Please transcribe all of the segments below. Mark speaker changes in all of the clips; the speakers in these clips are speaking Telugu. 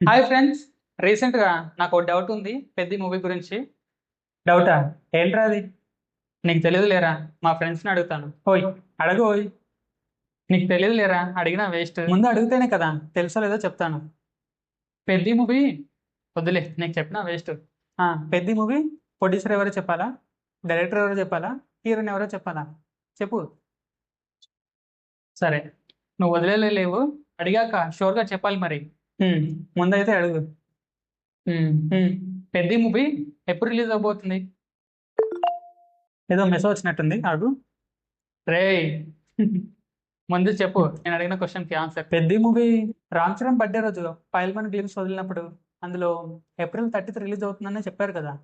Speaker 1: Hi friends. రీసెంట్గా నాకు ఒక డౌట్ ఉంది పెద్ద మూవీ గురించి.
Speaker 2: డౌటా? ఏంట్రా అది?
Speaker 1: నీకు తెలియదు లేరా, మా ఫ్రెండ్స్ని అడుగుతాను.
Speaker 2: ఓయ్, అడగు ఓయ్.
Speaker 1: నీకు తెలియదు లేరా, అడిగినా వేస్ట్.
Speaker 2: ముందు అడిగితేనే కదా తెలుసో లేదో చెప్తాను.
Speaker 1: పెద్ద మూవీ వద్దులే, నీకు చెప్పినా వేస్ట్.
Speaker 2: పెద్ద మూవీ ప్రొడ్యూసర్ ఎవరో చెప్పాలా? డైరెక్టర్ ఎవరో చెప్పాలా? హీరోయిన్ ఎవరో చెప్పాలా? చెప్పు.
Speaker 1: సరే, నువ్వు వదిలేలేవు, అడిగాక షోర్గా చెప్పాలి మరి.
Speaker 2: ముందైతే అడుగు.
Speaker 1: హ్మ్. పెద్ద మూవీ ఎప్పుడు రిలీజ్ అవబోతుంది?
Speaker 2: ఏదో మెసేజ్ వచ్చినట్టుంది, అడుగు.
Speaker 1: రేయ్, ముందు చెప్పు, నేను అడిగిన క్వశ్చన్కి ఆన్సర్.
Speaker 2: పెద్ద మూవీ రామ్ చరణ్ బర్త్డే రోజు పైల్మన్ గ్లిమ్స్ వదిలినప్పుడు అందులో April 30th రిలీజ్ అవుతుందని చెప్పారు కదా.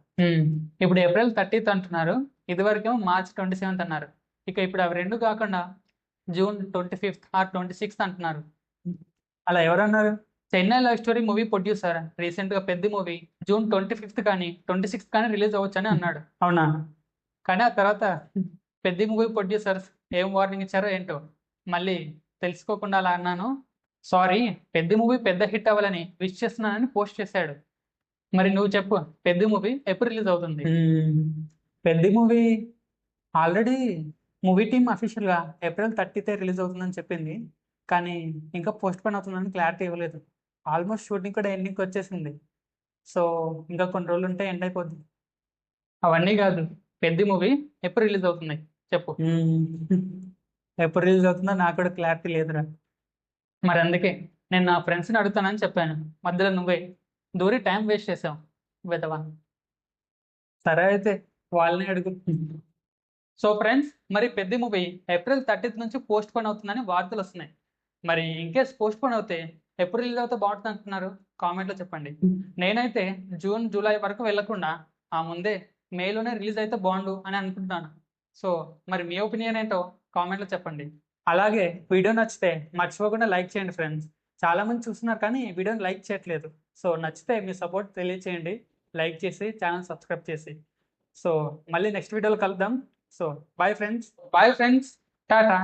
Speaker 1: ఇప్పుడు April 30th అంటున్నారు, ఇదివరకేమో March 27th అన్నారు. ఇక ఇప్పుడు అవి రెండు కాకుండా June 25th ఆర్ 26th అంటున్నారు.
Speaker 2: అలా ఎవరన్నారు?
Speaker 1: Chennai love story movie producer రీసెంట్గా పెద్ద మూవీ June 25th కానీ 26th కానీ రిలీజ్ అవ్వచ్చు అని అన్నాడు.
Speaker 2: అవునా?
Speaker 1: కానీ ఆ తర్వాత పెద్ద మూవీ ప్రొడ్యూసర్స్ ఏం వార్నింగ్ ఇచ్చారో ఏంటో మళ్ళీ తెలుసుకోకుండా అలా అన్నాను. సారీ, పెద్ద మూవీ పెద్ద హిట్ అవ్వాలని విష్ చేస్తున్నానని పోస్ట్ చేశాడు. మరి నువ్వు చెప్పు, పెద్ద మూవీ ఎప్పుడు రిలీజ్ అవుతుంది?
Speaker 2: పెద్ద మూవీ ఆల్రెడీ మూవీ టీమ్ అఫీషియల్గా April 30th రిలీజ్ అవుతుందని చెప్పింది, కానీ ఇంకా పోస్ట్ పోన్ అవుతుందని క్లారిటీ ఇవ్వలేదు. ఆల్మోస్ట్ షూటింగ్ కూడా ఎండింగ్కి వచ్చేసింది. సో ఇంకా కొన్ని రోజులు ఉంటే ఎండ్ అయిపోద్ది.
Speaker 1: అవన్నీ కాదు, పెద్ద మూవీ ఎప్పుడు రిలీజ్ అవుతుంది చెప్పు.
Speaker 2: ఎప్పుడు రిలీజ్ అవుతుందో నాకు కూడా క్లారిటీ లేదురా.
Speaker 1: మరి అందుకే నేను నా ఫ్రెండ్స్ని అడుగుతానని చెప్పాను, మధ్యలో నువ్వే దూరి టైం వేస్ట్ చేసావు వెదవా.
Speaker 2: సరే అయితే వాళ్ళని అడుగు.
Speaker 1: సో ఫ్రెండ్స్, మరి పెద్ద మూవీ April 30th నుంచి పోస్ట్ పోన్ అవుతుందని వార్తలు వస్తున్నాయి. మరి ఇన్కేస్ పోస్ట్ పోన్ అవుతే ఎప్పుడు రిలీజ్ అవుతే బాగుంటుంది అంటున్నారు? కామెంట్లో చెప్పండి. నేనైతే జూన్ జూలై వరకు వెళ్ళకుండా ఆ ముందే మేలోనే రిలీజ్ అయితే బాగుండు అని అనుకుంటున్నాను. సో మరి మీ ఒపీనియన్ ఏంటో కామెంట్లో చెప్పండి.
Speaker 2: అలాగే వీడియో నచ్చితే మర్చిపోకుండా లైక్ చేయండి ఫ్రెండ్స్. చాలా మంది చూస్తున్నారు కానీ వీడియోని లైక్ చేయట్లేదు. సో నచ్చితే మీ సపోర్ట్ తెలియచేయండి, లైక్ చేసి ఛానల్ సబ్స్క్రైబ్ చేసి. సో మళ్ళీ నెక్స్ట్ వీడియోలో కలుద్దాం. So bye friends.
Speaker 1: Bye friends, Tata.